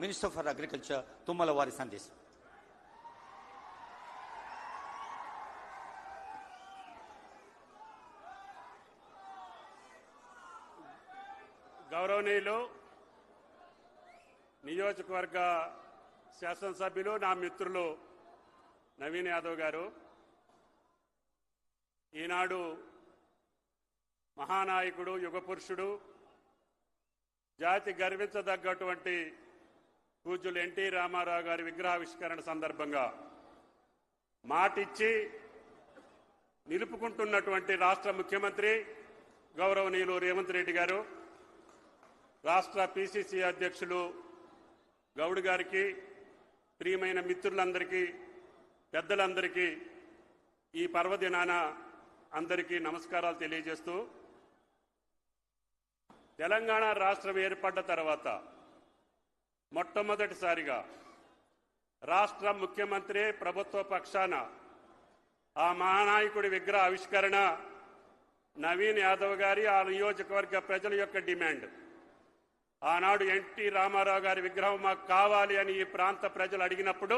Minister for Agriculture, Tummala Vari Sandesh. గౌరవనీయులు నియోజకవర్గ శాసనసభ్యులు నా మిత్రులు నవీన్ యాదవ్ గారు, ఈనాడు మహానాయకుడు, యుగపురుషుడు, జాతి గర్వించదగ్గటువంటి పూజ్యులు ఎన్టీ రామారావు గారి విగ్రహావిష్కరణ సందర్భంగా మాటిచ్చి నిలుపుకుంటున్నటువంటి రాష్ట్ర ముఖ్యమంత్రి గౌరవనీయులు రేవంత్ రెడ్డి గారు, రాష్ట్ర పిసిసి అధ్యక్షులు గౌడ్ గారికి, ప్రియమైన మిత్రులందరికీ, పెద్దలందరికీ ఈ పర్వదినాన అందరికీ నమస్కారాలు తెలియజేస్తూ, తెలంగాణ రాష్ట్రం ఏర్పడ్డ తర్వాత మొట్టమొదటిసారిగా రాష్ట్ర ముఖ్యమంత్రి ప్రభుత్వ పక్షాన ఆ మహానాయకుడి విగ్రహ ఆవిష్కరణ నవీన్ యాదవ్ గారి, ఆ నియోజకవర్గ ప్రజల యొక్క డిమాండ్. ఆనాడు ఎన్టీ రామారావు గారి విగ్రహం మాకు కావాలి అని ఈ ప్రాంత ప్రజలు అడిగినప్పుడు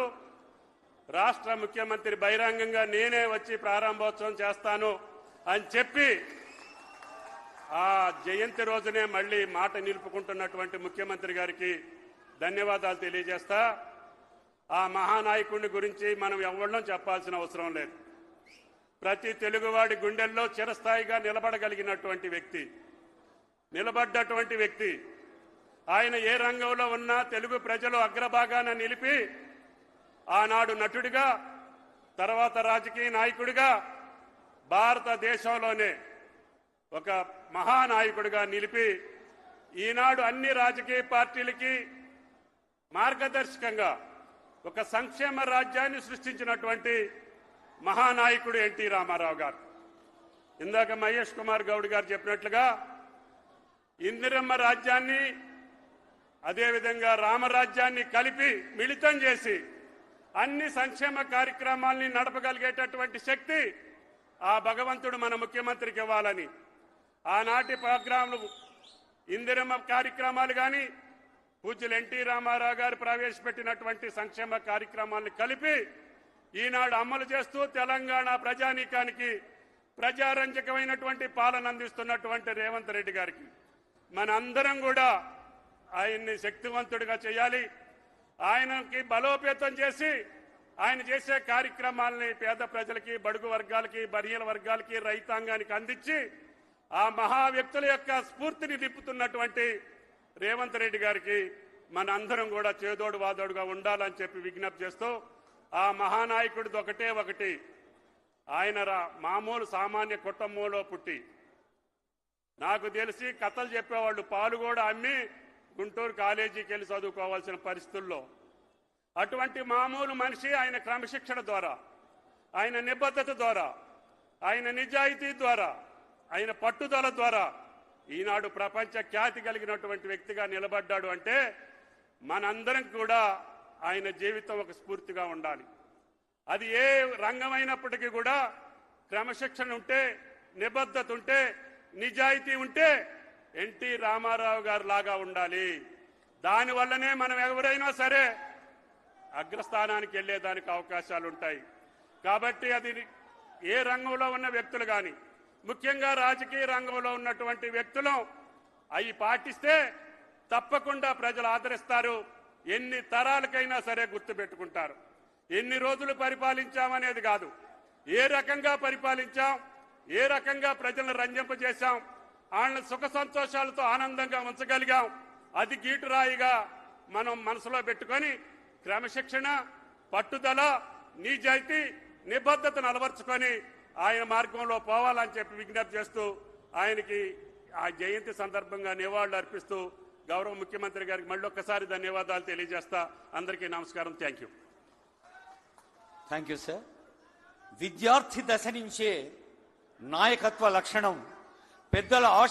రాష్ట్ర ముఖ్యమంత్రి బహిరంగంగా నేనే వచ్చి ప్రారంభోత్సవం చేస్తాను అని చెప్పి ఆ జయంతి రోజునే మళ్ళీ మాట నిలుపుకుంటున్నటువంటి ముఖ్యమంత్రి గారికి ధన్యవాదాలు తెలియజేస్తా. ఆ మహానాయకుడిని గురించి మనం ఎవరిలో చెప్పాల్సిన అవసరం లేదు. ప్రతి తెలుగువాడి గుండెల్లో చిరస్థాయిగా నిలబడగలిగినటువంటి వ్యక్తి, నిలబడ్డటువంటి వ్యక్తి. ఆయన ఏ రంగంలో ఉన్నా తెలుగు ప్రజలు అగ్రభాగాన నిలిపి ఆనాడు నటుడిగా, తర్వాత రాజకీయ నాయకుడిగా, భారతదేశంలోనే ఒక మహానాయకుడిగా నిలిపి ఈనాడు అన్ని రాజకీయ పార్టీలకి మార్గదర్శకంగా ఒక సంక్షేమ రాజ్యాన్ని సృష్టించినటువంటి మహానాయకుడు ఎన్టీ రామారావు గారు. ఇందాక మహేష్ కుమార్ గౌడ్ గారు చెప్పినట్లుగా ఇందిరమ్మ రాజ్యాన్ని, అదేవిధంగా రామరాజ్యాన్ని కలిపి మిళితం చేసి అన్ని సంక్షేమ కార్యక్రమాల్ని నడపగలిగేటటువంటి శక్తి ఆ భగవంతుడు మన ముఖ్యమంత్రికి ఇవ్వాలని ఆనాటి ప్రోగ్రాంలు, ఇందిరమ్మ కార్యక్రమాలు కానీ, పూజ్యులు ఎన్టీ రామారావు గారు ప్రవేశపెట్టినటువంటి సంక్షేమ కార్యక్రమాలను కలిపి ఈనాడు అమలు చేస్తూ తెలంగాణ ప్రజానీకానికి ప్రజారంజకమైనటువంటి పాలన అందిస్తున్నటువంటి రేవంత్ రెడ్డి గారికి మనందరం కూడా ఆయన్ని శక్తివంతుడిగా చేయాలి. ఆయనకి బలోపేతం చేసి ఆయన చేసే కార్యక్రమాలని పేద ప్రజలకి, బడుగు వర్గాలకి, బలహీన వర్గాలకి, రైతాంగానికి అందించి ఆ మహా వ్యక్తుల యొక్క స్ఫూర్తిని నింపుతున్నటువంటి రేవంత్ రెడ్డి గారికి మన అందరం కూడా చేదోడు వాదోడుగా ఉండాలని చెప్పి విజ్ఞప్తి చేస్తూ, ఆ మహానాయకుడిది ఒకటి, ఆయన మామూలు సామాన్య కుటుంబంలో పుట్టి, నాకు తెలిసి కథలు చెప్పేవాళ్ళు పాలు కూడా అమ్మి గుంటూరు కాలేజీకి వెళ్ళి చదువుకోవాల్సిన పరిస్థితుల్లో అటువంటి మామూలు మనిషి ఆయన క్రమశిక్షణ ద్వారా, ఆయన నిబద్ధత ద్వారా, ఆయన నిజాయితీ ద్వారా, ఆయన పట్టుదల ద్వారా ఈనాడు ప్రపంచ ఖ్యాతి కలిగినటువంటి వ్యక్తిగా నిలబడ్డాడు అంటే మనందరం కూడా ఆయన జీవితం ఒక స్ఫూర్తిగా ఉండాలి. అది ఏ రంగమైనప్పటికీ కూడా క్రమశిక్షణ ఉంటే, నిబద్ధత ఉంటే, నిజాయితీ ఉంటే ఎన్టీ రామారావు గారు లాగా ఉండాలి. దానివల్లనే మనం ఎవరైనా సరే అగ్రస్థానానికి వెళ్ళేదానికి అవకాశాలు ఉంటాయి. కాబట్టి అది ఏ రంగంలో ఉన్న వ్యక్తులు కానీ, ముఖ్యంగా రాజకీయ రంగంలో ఉన్నటువంటి వ్యక్తులు అవి పాటిస్తే తప్పకుండా ప్రజలు ఆదరిస్తారు. ఎన్ని తరాలకైనా సరే గుర్తుపెట్టుకుంటారు. ఎన్ని రోజులు పరిపాలించామనేది కాదు, ఏ రకంగా పరిపాలించాం, ఏ రకంగా ప్రజలను రంజింపజేశాం, వాళ్ళని సుఖ సంతోషాలతో ఆనందంగా ఉంచగలిగాం. అది గీటురాయిగా మనం మనసులో పెట్టుకొని క్రమశిక్షణ, పట్టుదల, నిజాయితీ, నిబద్ధతను అలవర్చుకొని ఆయన మార్గంలో పోవాలని చెప్పి విజ్ఞప్తి చేస్తూ ఆయనకి ఆ జయంతి సందర్భంగా నివాళులు అర్పిస్తూ గౌరవ ముఖ్యమంత్రి గారికి మళ్ళొక్కసారి ధన్యవాదాలు తెలియజేస్తా. అందరికీ నమస్కారం. Thank you. Thank you sir. విద్యార్థి దశ నుంచే నాయకత్వ లక్షణం, పెద్దల ఆశ